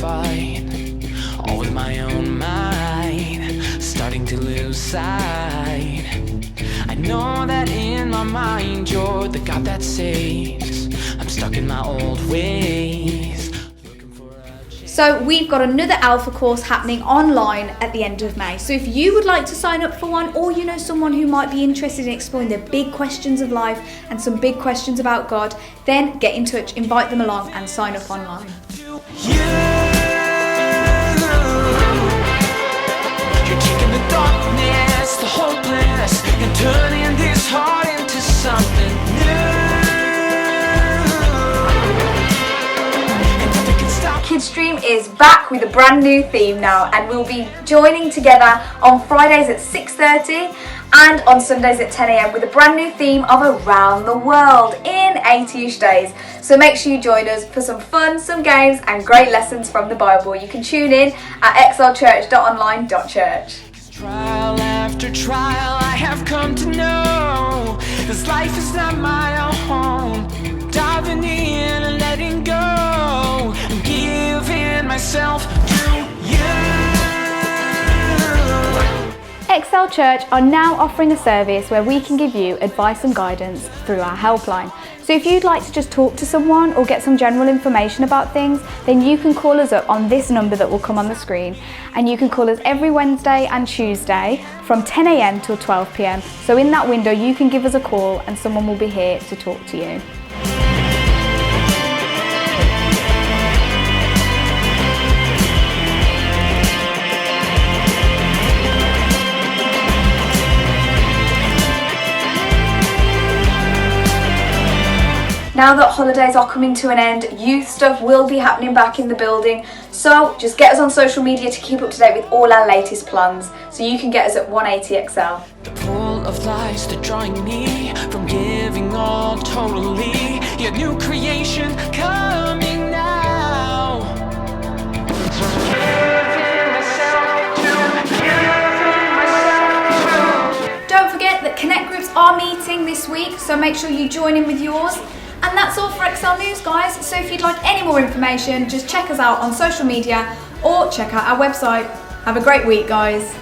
fight, all with my own mind, starting to lose sight. I know that in my mind you're the God that saves. I'm stuck in my old ways. So we've got another Alpha course happening online at the end of May. So if you would like to sign up for one, or you know someone who might be interested in exploring the big questions of life and some big questions about God, then get in touch, invite them along and sign up online. You're taking the darkness, the hopeless, and turning this heart into something new. Kidstream is back with a brand new theme now, and we'll be joining together on Fridays at 6:30 and on Sundays at 10 a.m. with a brand new theme of around the world in 80-ish days. So make sure you join us for some fun, some games and great lessons from the Bible. You can tune in at xlchurch.online.church. Trial after trial I have come to know this life is not my own. Diving in and letting go, I'm giving myself to you. XL Church are now offering a service where we can give you advice and guidance through our helpline. So if you'd like to just talk to someone or get some general information about things, then you can call us up on this number that will come on the screen, and you can call us every Wednesday and Tuesday from 10 a.m. till 12 p.m. So in that window you can give us a call and someone will be here to talk to you. Now that holidays are coming to an end, youth stuff will be happening back in the building. So just get us on social media to keep up to date with all our latest plans. So you can get us at 180XL. The pull of lies that drawing me from giving all totally. Your new creation coming now. So giving myself to. Don't forget that Connect groups are meeting this week, so make sure you join in with yours. And that's all for XL News, guys. So if you'd like any more information, just check us out on social media or check out our website. Have a great week, guys.